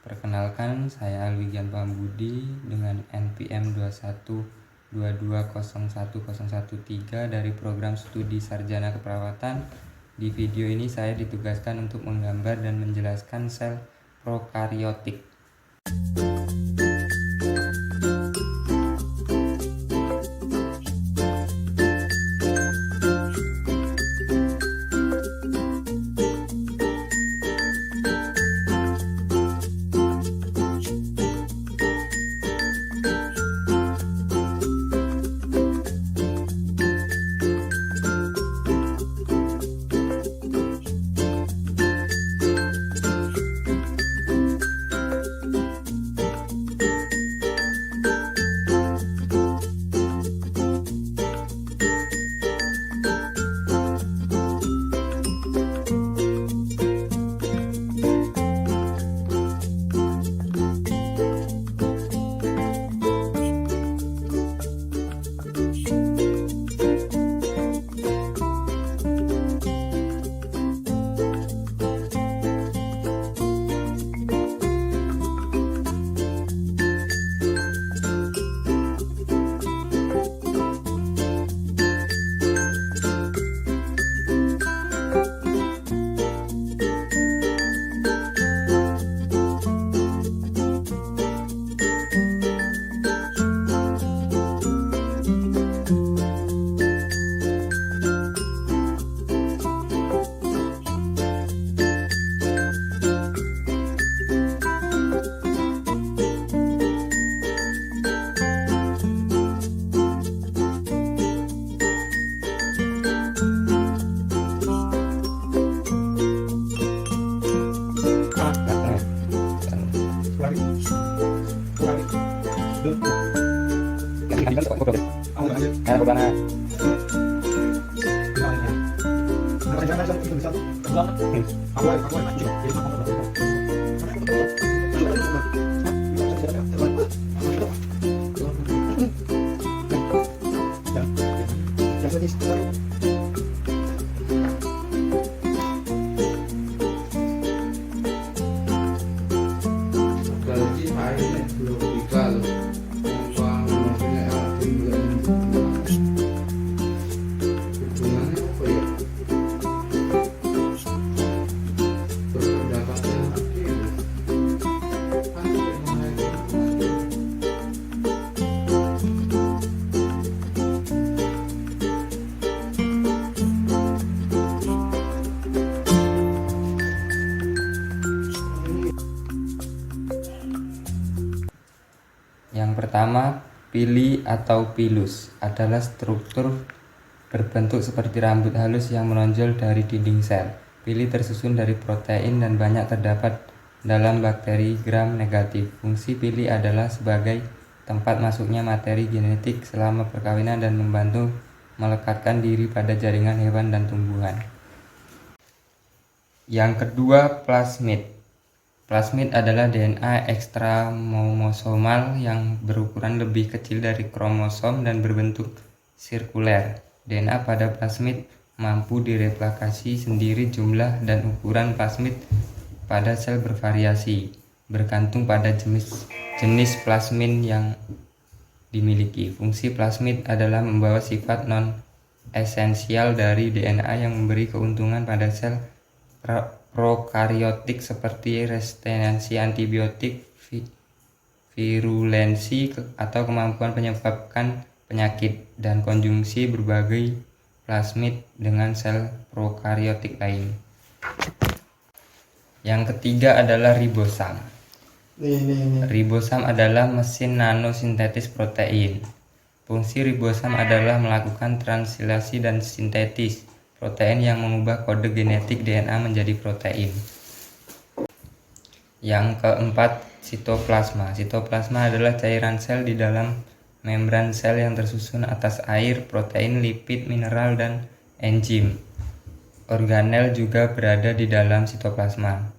Perkenalkan, saya Alwigian Pambudi dengan NPM 2122010113 dari program studi Sarjana Keperawatan. Di video ini saya ditugaskan untuk menggambar dan menjelaskan sel prokariotik. Yang pertama, pili atau pilus adalah struktur berbentuk seperti rambut halus yang menonjol dari dinding sel. Pili tersusun dari protein dan banyak terdapat dalam bakteri gram negatif. Fungsi pili adalah sebagai tempat masuknya materi genetik selama perkawinan dan membantu melekatkan diri pada jaringan hewan dan tumbuhan. Yang kedua, plasmid. Plasmid adalah DNA ekstramosomal yang berukuran lebih kecil dari kromosom dan berbentuk sirkuler. DNA pada plasmid mampu direplikasi sendiri. Jumlah dan ukuran plasmid pada sel bervariasi, bergantung pada jenis plasmid yang dimiliki. Fungsi plasmid adalah membawa sifat non-esensial dari DNA yang memberi keuntungan pada sel prokariotik seperti resistensi antibiotik, virulensi atau kemampuan menyebabkan penyakit, dan konjungsi berbagai plasmid dengan sel prokariotik lain. Yang ketiga adalah ribosam. Ribosam adalah mesin nanosintetis protein. Fungsi ribosam adalah melakukan translasi dan sintetis protein yang mengubah kode genetik DNA menjadi protein. Yang keempat, sitoplasma. Sitoplasma adalah cairan sel di dalam membran sel yang tersusun atas air, protein, lipid, mineral, dan enzim. Organel juga berada di dalam sitoplasma.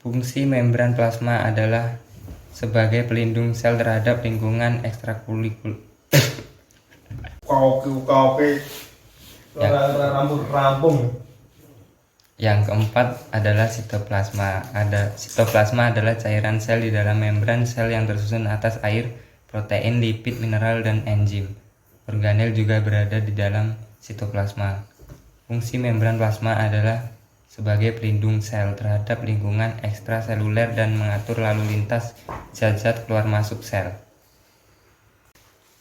Fungsi membran plasma adalah sebagai pelindung sel terhadap lingkungan ekstrakurikuler. Rambut rampung. Yang keempat adalah sitoplasma. Sitoplasma adalah cairan sel di dalam membran sel yang tersusun atas air, protein, lipid, mineral, dan enzim. Organel juga berada di dalam sitoplasma. Fungsi membran plasma adalah sebagai pelindung sel terhadap lingkungan ekstraseluler dan mengatur lalu lintas zat-zat keluar masuk sel.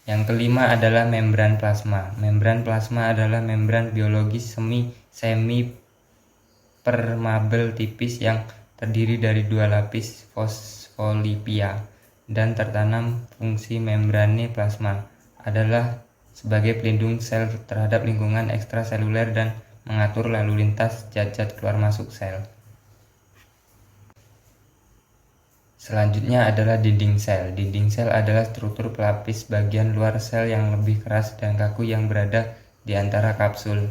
Yang kelima adalah membran plasma. Membran plasma adalah membran biologis semi permeabel tipis yang terdiri dari 2 lapis fosfolipia dan tertanam. Fungsi membrane plasma adalah sebagai pelindung sel terhadap lingkungan ekstraseluler dan mengatur lalu lintas zat-zat keluar masuk sel. Selanjutnya adalah dinding sel. Dinding sel adalah struktur pelapis bagian luar sel yang lebih keras dan kaku yang berada di antara kapsul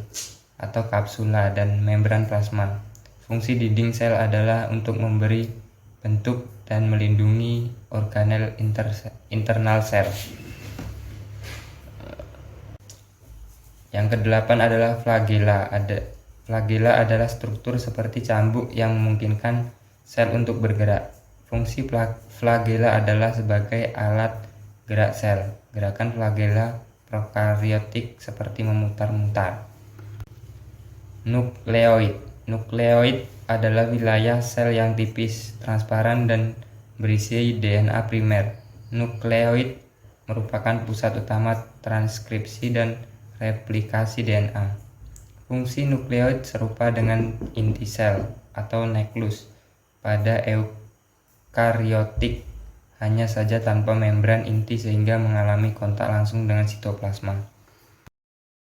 atau kapsula dan membran plasma. Fungsi dinding sel adalah untuk memberi bentuk dan melindungi organel internal sel. Yang kedelapan adalah flagela. Flagela adalah struktur seperti cambuk yang memungkinkan sel untuk bergerak. Fungsi flagela adalah sebagai alat gerak sel. Gerakan flagela prokariotik seperti memutar-mutar. Nukleoid adalah wilayah sel yang tipis, transparan, dan berisi DNA primer. Nukleoid merupakan pusat utama transkripsi dan replikasi DNA. Fungsi nukleoid serupa dengan inti sel atau nuklus pada eukariotik, hanya saja tanpa membran inti sehingga mengalami kontak langsung dengan sitoplasma.